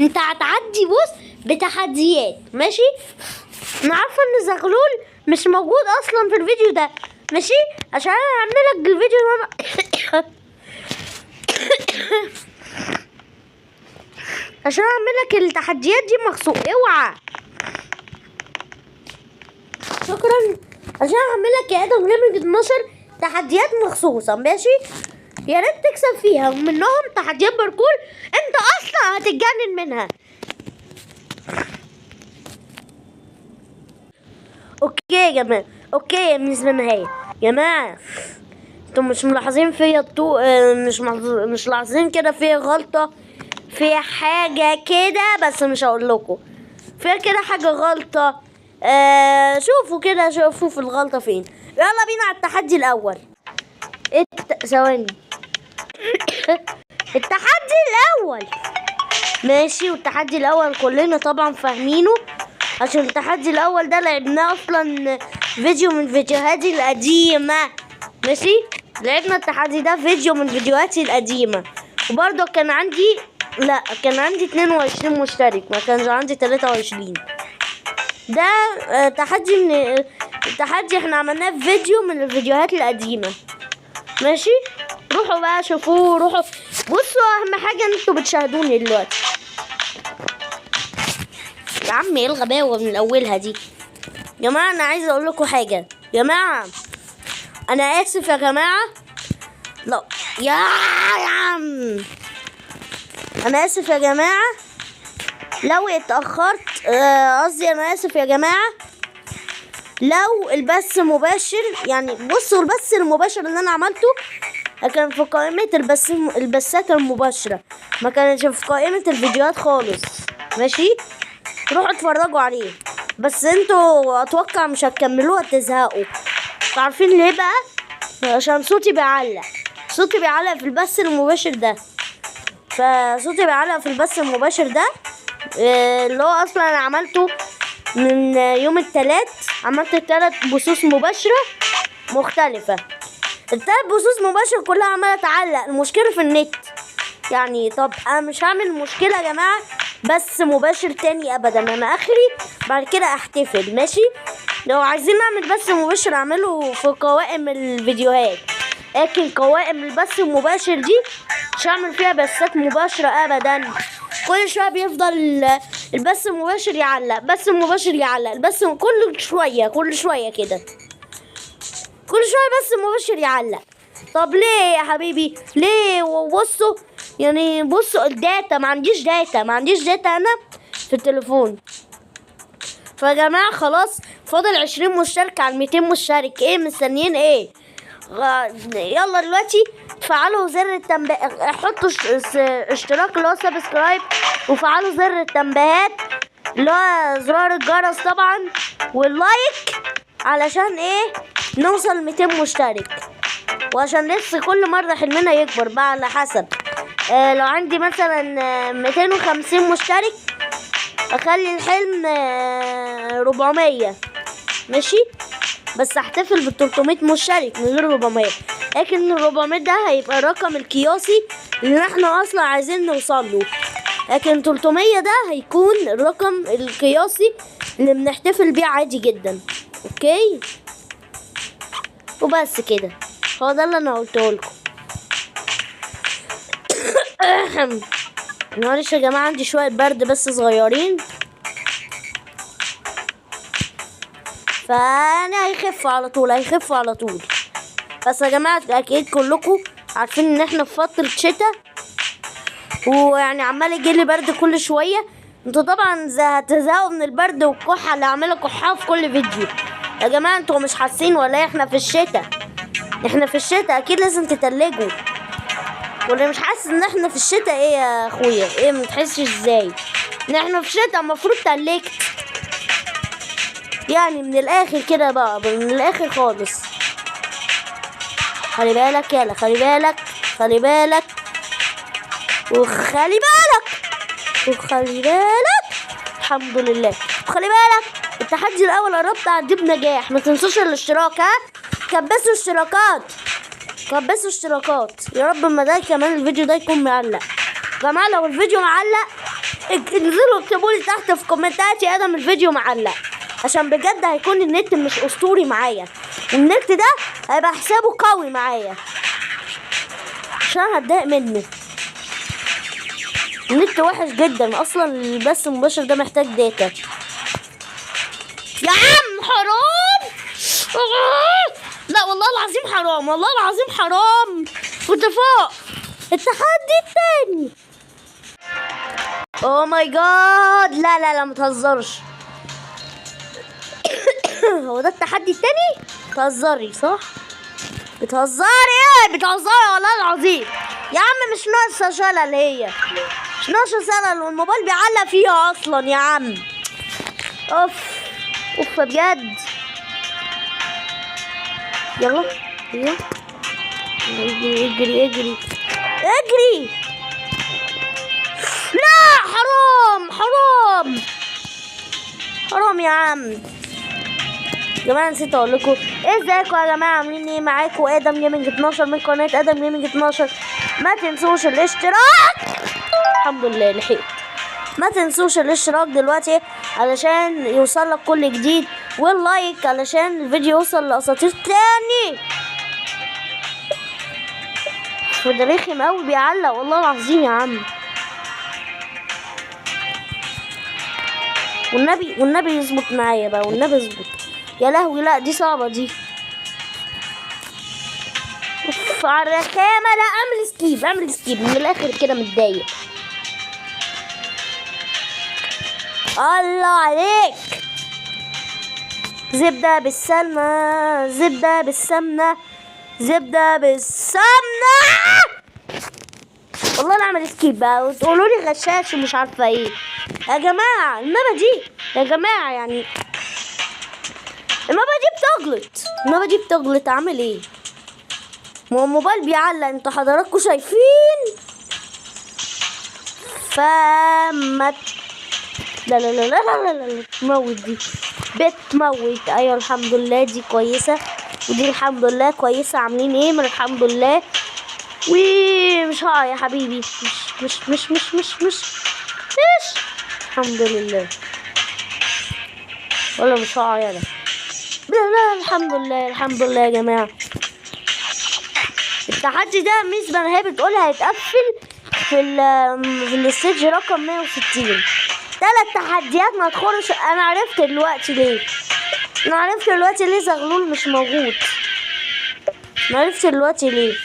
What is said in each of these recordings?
انت هتعدي بص بتحديات ماشي. انا عارفه ان زغلول مش موجود اصلا في الفيديو ده ماشي، عشان انا هعملك الفيديو عشان اعملك التحديات دي مخصوص. اوعى شكرا. عشان اعملك يا ادم جيمنج 12 تحديات مخصوصه ماشي، يا ريت تكسب فيها، ومنهم تحديات باركور انت اصلا هتتجنن منها. اوكي يا جماعه، اوكي بالنسبه للنهايه يا جماعه، انتوا مش ملاحظين فيا مش لاحظين كده فيا غلطه، في حاجه كده بس مش هقول لكم فيها كده حاجه غلطه. شوفوا كده، شوفوا في الغلطه فين. يلا بينا على التحدي الاول. ثواني التحدي الاول ماشي، والتحدي الاول كلنا طبعا فاهمينه، عشان التحدي الاول ده لعبناه اصلا فيديو من فيديوهاتي القديمه ماشي. لعبنا التحدي ده فيديو من فيديوهاتي القديمه، وبرضه كان عندي 22 مشترك، ما كانش عندي 23. ده تحدي من التحدي احنا عملناه في فيديو من الفيديوهات القديمه ماشي. روحوا بقى شوفوه، روحوا بصوا. اهم حاجه ان انتوا بتشاهدوني دلوقتي. يا عم ايه الغباوه من اولها دي يا جماعه؟ انا عايزه اقول لكم حاجه يا جماعه، انا اسف يا جماعه. لا يا عم انا اسف يا جماعه لو اتاخرت، قصدي انا اسف يا جماعه لو البث مباشر، يعني بصوا البث المباشر اللي انا عملته كان في قائمة البثات المباشرة، ما كانش في قائمة الفيديوهات خالص ماشي. روحوا اتفرجوا عليه، بس انتوا اتوقع مش هتكملوها، تزهقوا. عارفين ليه بقى؟ عشان صوتي بيعلق في البث المباشر ده. فصوتي بيعلق في البث المباشر ده اللي هو اصلا انا عملته من يوم الثلاث، عملت 3 بثوث مباشرة مختلفة. ال3 بثوث مباشرة كلها عمالة تعلق، المشكلة في النت يعني. طب انا مش هعمل مشكلة يا جماعة بس مباشر تاني ابدا، انا اخري بعد كده احتفل ماشي. لو عايزين نعمل بث مباشر اعمله في قوائم الفيديوهات، لكن قوائم البث المباشر دي مش هعمل فيها بثات مباشرة ابدا. كل شويه بيفضل البث المباشر يعلق، بث مباشر يعلق، البث كل شويه كده، كل شويه بث مباشر يعلق. طب ليه يا حبيبي ليه؟ وبصوا يعني بصوا الداتا، ما عنديش داتا انا في التليفون. فيا جماعه خلاص فاضل 20 مشترك على 200 مشترك، ايه مستنيين ايه؟ يلا دلوقتي فعلوا زر التنبيه، حطوا اشتراك اللي هو سبسكرايب، وفعلوا زر التنبيهات اللي هو زرار الجرس طبعا، واللايك علشان ايه؟ نوصل 200 مشترك، وعشان لسه كل مرة حلمنا يكبر بقى على حسب. لو عندي مثلا 250 مشترك اخلي الحلم 400 ماشي، بس هحتفل ب 300 مشترك من غير 400. لكن ال 400 ده هيبقى الرقم القياسي اللي احنا اصلا عايزين نوصل له، لكن 300 ده هيكون الرقم القياسي اللي بنحتفل بيه عادي جدا. اوكي وبس كده، هو ده اللي انا قلته لكم. معلش يا جماعه عندي شويه برد بس صغيرين، فانا هيخفوا على طول. بس يا جماعه اكيد كلكم عارفين ان احنا في فتره شتاء، ويعني عمال يجيلي برد كل شويه. انتوا طبعا هتزهقوا من البرد والكحه اللي عامله كحه في كل فيديو. يا جماعه انتوا مش حاسين ولا ايه؟ احنا في الشتاء اكيد لازم تتلجوا. واللي مش حاسس ان احنا في الشتاء ايه يا اخويا؟ ايه متحسش ازاي ان احنا في الشتاء؟ المفروض تلجت يعني، من الاخر كده بقى، من الاخر خالص. خلي بالك يالا، خلي بالك الحمد لله. وخلي بالك التحدي الاول قربت اعديه بنجاح. ما تنسوش الاشتراك، ها كبسوا اشتراكات يا رب. ما ده كمان الفيديو ده يكون معلق يا جماعه. لو الفيديو معلق انزلوا اكتبوا لي تحت في كومنتات يا ادم الفيديو معلق، عشان بجد هيكون النت مش اسطوري معايا، والنت ده هيبقى حسابه قوي معايا عشان هتضايق منه. النت وحش جدا اصلا، البث المباشر ده محتاج داتا. يا عم حرام، لا والله العظيم حرام، والله العظيم حرام. كنت فوق التحدي التاني. اوه ماي جاد، لا لا لا متهزرش. هو ده التحدي التاني؟ بتهزري صح؟ بتهزري ايه؟ بتهزري والله العظيم يا عم. مش ناقصه شلل، هي مش ناقصه شلل، والموبايل بيعلق فيها اصلا يا عم. اوف اوف بجد. يلا يلا اجري اجري اجري اجري. لا حرام حرام حرام يا عم. يا جماعه نسيت اقول لكم ازيكم يا جماعه، عاملين ايه؟ معاكم ادم جيمنج 12 من قناه ادم جيمنج 12. ما تنسوش الاشتراك. الحمد لله لحقت. ما تنسوش الاشتراك دلوقتي علشان يوصلك كل جديد، واللايك علشان الفيديو يوصل لاساطير تاني. وده رخم اوي بيعلق والله العظيم يا عم. والنبي يظبط معايا بقى، والنبي يظبط. يا لهوي لا دي صعبة دي. اوف على الرخامة. لا اعمل سكيب من الاخر كده متضايق. الله عليك. زبدة بالسلمى، زبدة بالسمنة، زبدة بالسمنة. والله انا اعمل سكيب بقى وتقولوا لي غشاش ومش عارفة ايه. يا جماعة المابا دي، يا جماعة يعني المابا دي بتغلط. اعمل ايه؟ ما هو الموبايل بيعلق، انتوا حضراتكم شايفين. فما لا لا لا لا لا لا لا تموت دي، بتموت. ايوه الحمد لله دي كويسة، ودي الحمد لله كويسة. عاملين ايه؟ من الحمد لله. ومش هقع يا حبيبي، مش الحمد لله. ولا مش هقع يا ده. لا الحمد لله الحمد لله يا جماعة. التحدي ده ميس بنهاية بتقول هيتقفل في الاستيج رقم 160. 3 تحديات ما تدخلش. انا عرفت دلوقتي ليه. زغلول مش موجود. انا عرفت دلوقتي ليه.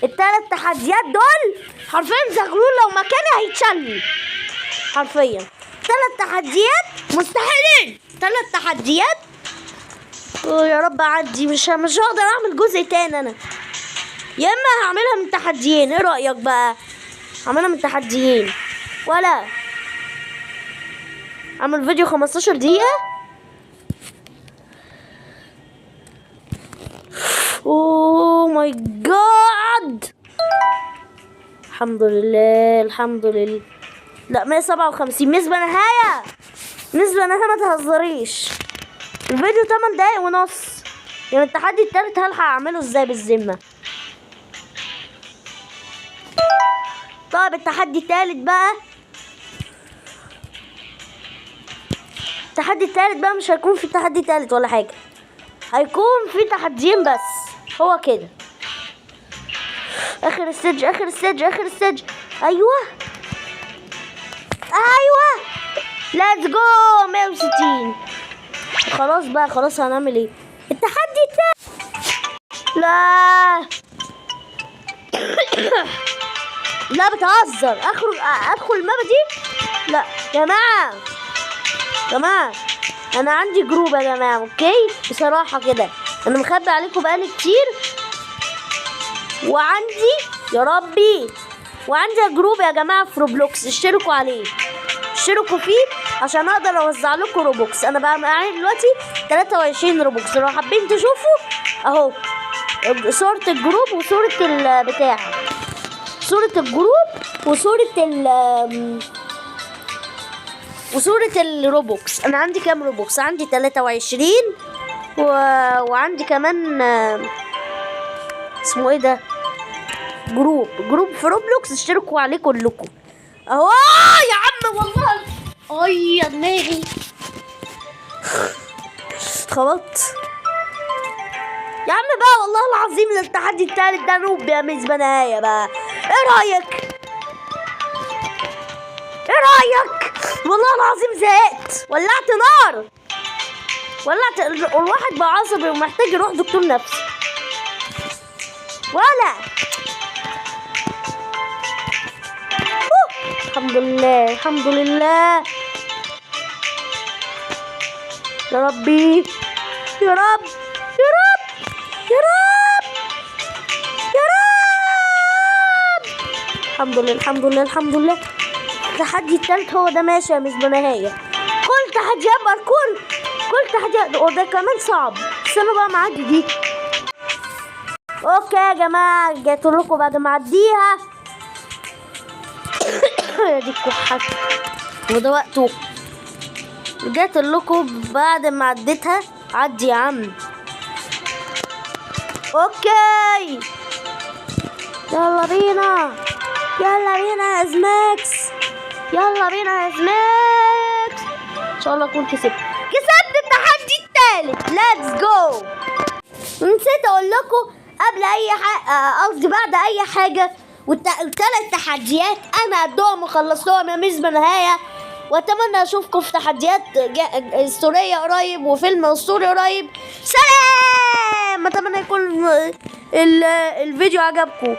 ال3 تحديات دول حرفيا زغلول لو مكاني هيتشل حرفيا. 3 تحديات مستحيلين. 3 تحديات. يا رب اعدي. مش هقدر اعمل جزء تاني انا، يا اما هعملها من تحديين. ايه رايك بقى؟ اعملها من تحديين ولا اعمل فيديو 15 دقيقه؟ اوه ماي جاد. الحمد لله الحمد لله. لا 157 نسبه نهايه. ما تهزريش. الفيديو 8 دقايق ونص. يعني التحدي التالت هلحق اعمله ازاي بالذمه؟ طيب التحدي التالت بقى. مش هيكون في تحدي تالت ولا حاجه، هيكون في تحديين بس. هو كده. اخر الستيج. ايوه ليتس جو 160. خلاص بقى خلاص. هنعمل ايه؟ التحدي التالت. لا لا بتهزر. ادخل المابا دي؟ لا يا جماعه انا عندي جروب يا جماعه. اوكي بصراحه كده انا مخبي عليكم بقالي كتير، وعندي يا ربي جروب يا جماعه في روبلوكس. اشتركوا فيه عشان اقدر اوزع لكم روبوكس. انا بقى معايا دلوقتي 23 روبوكس. لو حابين تشوفوا اهو صورة الجروب وصورة البتاع، صورة الجروب وصورة الروبوكس. انا عندي كام روبوكس؟ عندي 23 وعندي كمان اسمه ايه ده، جروب في روبلوكس. اشتركوا عليه كلكم اهو. يا عم والله يا دماغي خبطت يا عم بقى. والله العظيم التحدي التالت ده نوب يا ميس بنهاية بقى. ايه رأيك؟ ايه رأيك؟ والله العظيم زهقت. ولعت نار، الواحد بقى عصبي ومحتاج يروح دكتور نفسي. ولا الحمد لله الحمد لله يا ربي يا رب يا رب يا رب يا رب. الحمد لله الحمد لله الحمد لله. التحدي التالت هو ده ماشي مش بنهاية. كل تحديات باركور، كل تحديات وده كمان صعب. استنوا بقى معدي دي. اوكي يا جماعة جيت لكم بعد ما اعديها. يا دي الكحة وده وقته. جيت لكم بعد ما عديتها. عدي يا عم. اوكي يلا بينا يلا بينا يا زماكس، يلا بينا يا زماكس. ان شاء الله اكون كسبت التحدي التالت. ليتس جو. نسيت اقول لكم قبل اي حاجه، قصدي بعد اي حاجه، والثلاث تحديات انا قدهم وخلصتهم يا ميس بنهايه. واتمنى اشوفكم في تحديات اسطوريه قريب وفيلم اسطوري قريب. سلام. اتمنى يكون الفيديو عجبكم.